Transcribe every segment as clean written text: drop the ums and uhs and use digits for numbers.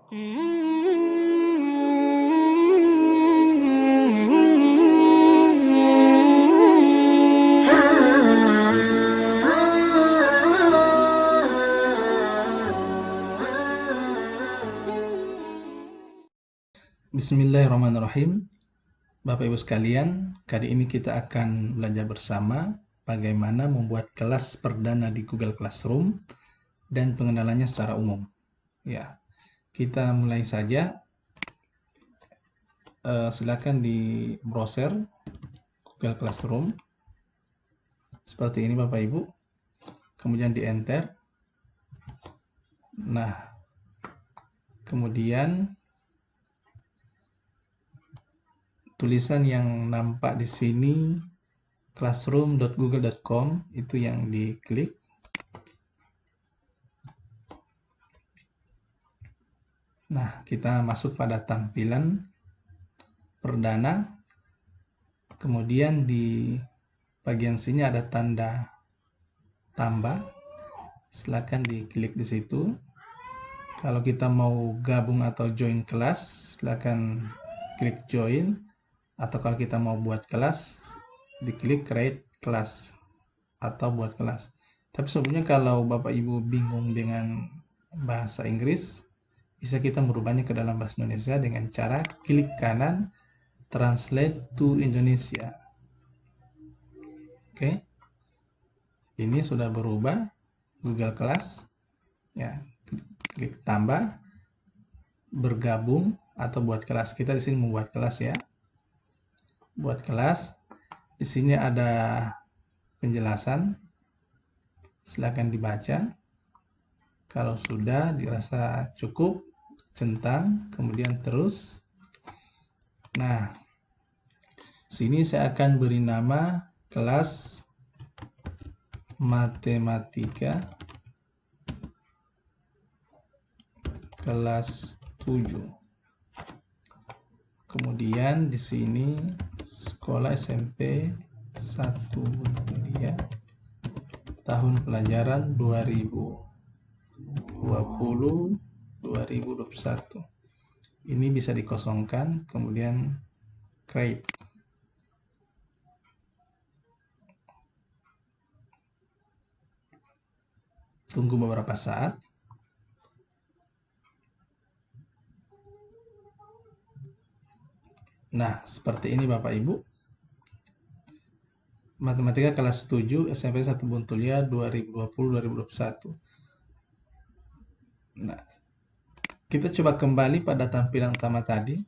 Bismillahirrahmanirrahim. Bapak Ibu sekalian, kali ini kita akan belajar bersama bagaimana membuat kelas perdana di Google Classroom dan pengenalannya secara umum. Ya, kita mulai saja. Silakan di browser Google Classroom seperti ini Bapak Ibu, kemudian di enter. Nah, kemudian tulisan yang nampak di sini classroom.google.com itu yang diklik. Nah, kita masuk pada tampilan perdana. Kemudian di bagian sini ada tanda tambah. Silakan diklik di situ. Kalau kita mau gabung atau join kelas, silakan klik join. Atau kalau kita mau buat kelas, diklik create class atau buat kelas. Tapi sebelumnya kalau Bapak Ibu bingung dengan bahasa Inggris, bisa kita merubahnya ke dalam bahasa Indonesia dengan cara klik kanan translate to Indonesia. Oke. Ini sudah berubah Google Class. Ya, klik tambah, bergabung atau buat kelas. Kita di sini membuat kelas ya. Buat kelas. Di sini ada penjelasan. Silakan dibaca. Kalau sudah dirasa cukup, centang, kemudian terus. Nah, sini saya akan beri nama kelas matematika kelas 7. Kemudian di sini sekolah SMP 1 Butulia tahun pelajaran 2020-2021. Ini bisa dikosongkan, kemudian create. Tunggu beberapa saat. Nah, seperti ini Bapak Ibu. Matematika kelas 7 SMP 1 Buntulia 2020-2021. Nah, kita coba kembali pada tampilan utama tadi.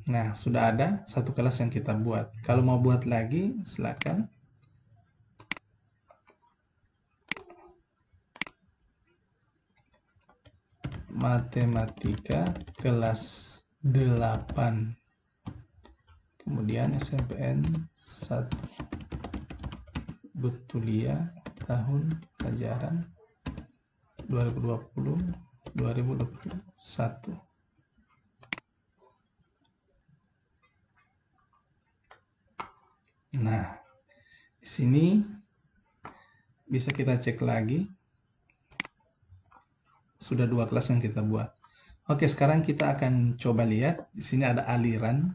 Nah, sudah ada satu kelas yang kita buat. Kalau mau buat lagi, silakan. Matematika kelas 8. Kemudian SMPN 1 Butulia tahun pelajaran 2020-2021. Nah, di sini bisa kita cek lagi. Sudah dua kelas yang kita buat. Oke, sekarang kita akan coba lihat. Di sini ada aliran,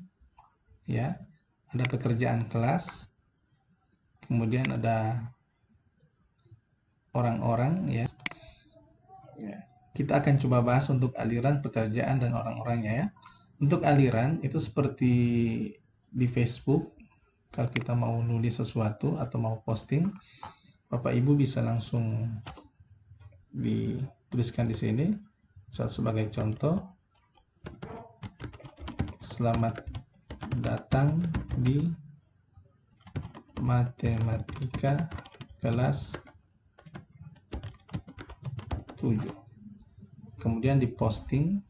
ya, ada pekerjaan kelas. Kemudian ada orang-orang, ya. Kita akan coba bahas untuk aliran, pekerjaan, dan orang-orangnya ya. Untuk aliran itu seperti di Facebook. Kalau kita mau nulis sesuatu atau mau posting, Bapak Ibu bisa langsung dituliskan di sini. Sebagai contoh, selamat datang di matematika kelas 7. Kemudian diposting.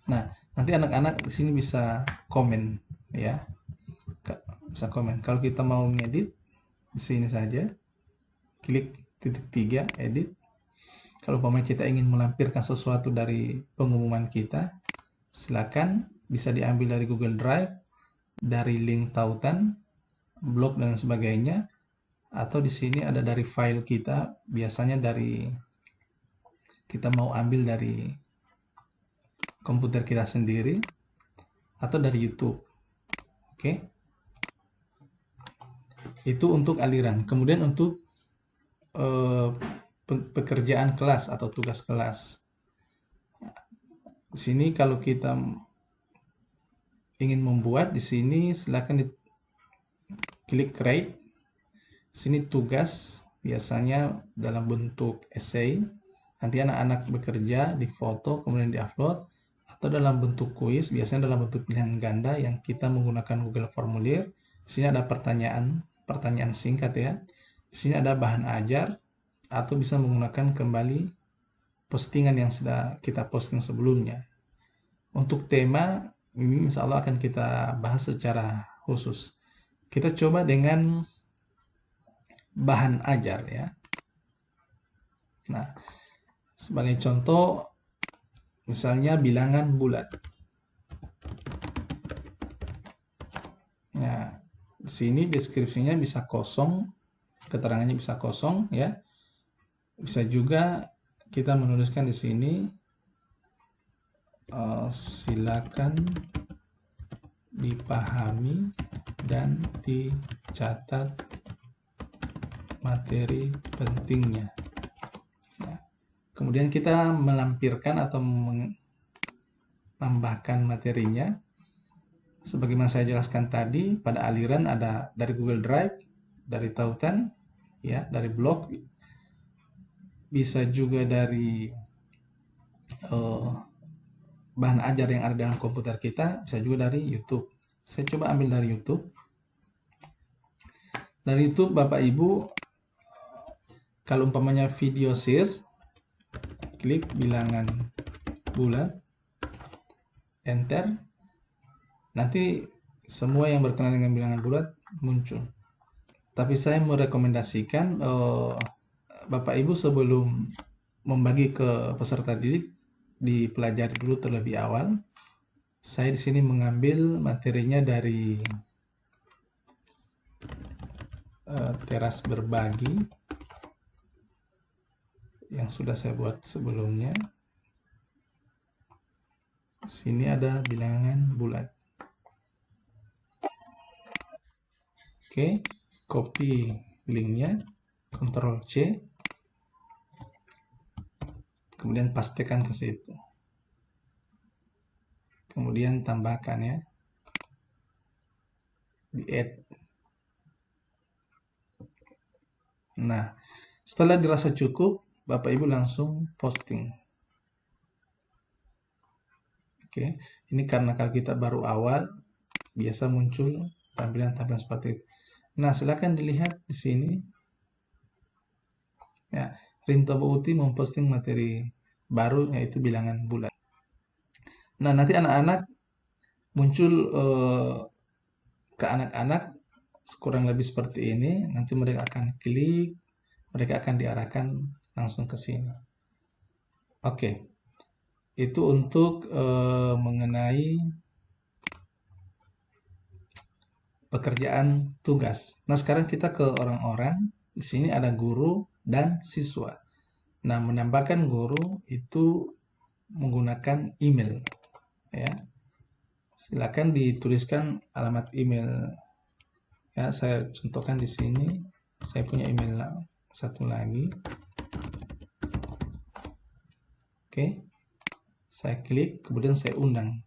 Nah, nanti anak-anak di sini bisa komen ya. Bisa komen. Kalau kita mau ngedit, di sini saja klik titik 3 edit. Kalau umpamanya kita ingin melampirkan sesuatu dari pengumuman kita, silakan, bisa diambil dari Google Drive, dari link tautan, blog dan sebagainya, atau di sini ada dari file kita, biasanya dari kita mau ambil dari komputer kita sendiri atau dari YouTube. Oke. Itu untuk aliran. Kemudian untuk pekerjaan kelas atau tugas kelas. Di sini kalau kita ingin membuat, di sini silakan klik create. Di sini tugas biasanya dalam bentuk essay. Nanti anak-anak bekerja, difoto, kemudian diupload, atau dalam bentuk kuis, biasanya dalam bentuk pilihan ganda yang kita menggunakan Google Formulir. Di sini ada pertanyaan singkat ya. Di sini ada bahan ajar, atau bisa menggunakan kembali postingan yang sudah kita posting sebelumnya. Untuk tema, ini insya Allah akan kita bahas secara khusus. Kita coba dengan bahan ajar ya. Nah, sebagai contoh, misalnya bilangan bulat. Nah, di sini deskripsinya bisa kosong, keterangannya bisa kosong ya. Bisa juga kita menuliskan di sini silakan dipahami dan dicatat materi pentingnya. Nah, kemudian kita melampirkan atau menambahkan materinya. Sebagaimana saya jelaskan tadi, pada aliran ada dari Google Drive, dari tautan, ya, dari blog, bisa juga dari bahan ajar yang ada dalam komputer kita, bisa juga dari YouTube. Saya coba ambil dari YouTube. Dari YouTube, Bapak Ibu, kalau umpamanya video search, klik bilangan bulat, enter. Nanti semua yang berkenaan dengan bilangan bulat muncul. Tapi saya merekomendasikan Bapak Ibu sebelum membagi ke peserta didik, dipelajari dulu terlebih awal. Saya di sini mengambil materinya dari teras berbagi yang sudah saya buat sebelumnya. Sini ada bilangan bulat. Oke, copy linknya, Ctrl C, kemudian pastekan ke situ. Kemudian tambahkan ya, di add. Nah, setelah dirasa cukup, Bapak Ibu langsung posting. Oke, ini karena kalau kita baru awal, biasa muncul tampilan-tampilan seperti itu. Nah, silakan dilihat di sini. Ya, Rinto Bouti memposting materi baru yaitu bilangan bulat. Nah, nanti anak-anak muncul ke anak-anak kurang lebih seperti ini. Nanti mereka akan klik, mereka akan diarahkan langsung ke sini. Oke, itu untuk mengenai pekerjaan tugas. Nah, sekarang kita ke orang-orang. Di sini ada guru dan siswa. Nah, menambahkan guru itu menggunakan email. Ya, silakan dituliskan alamat email. Ya, saya contohkan di sini. Saya punya email satu lagi. Oke, saya klik, kemudian saya undang.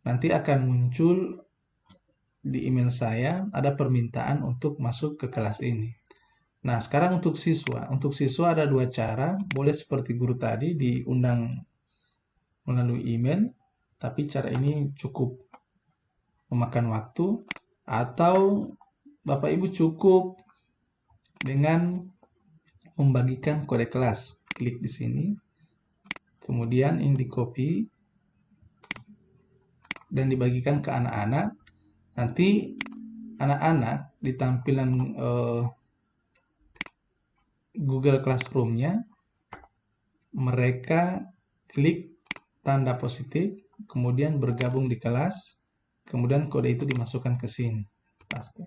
Nanti akan muncul di email saya ada permintaan untuk masuk ke kelas ini. Nah, sekarang untuk siswa. Untuk siswa ada dua cara. Boleh seperti guru tadi diundang melalui email, tapi cara ini cukup memakan waktu. Atau Bapak Ibu cukup dengan membagikan kode kelas. Klik di sini. Kemudian ini di copy dan dibagikan ke anak-anak. Nanti anak-anak di tampilan Google Classroom-nya, mereka klik tanda positif, kemudian bergabung di kelas, kemudian kode itu dimasukkan ke sini. Pasti.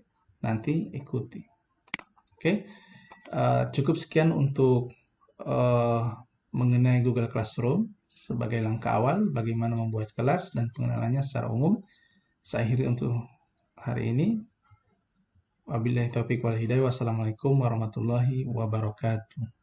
nanti ikuti. Oke, cukup sekian untuk mengenai Google Classroom sebagai langkah awal bagaimana membuat kelas dan pengenalannya secara umum. Saya akhiri untuk hari ini. Wabillahi taufiq wal hidayah. Wassalamualaikum warahmatullahi wabarakatuh.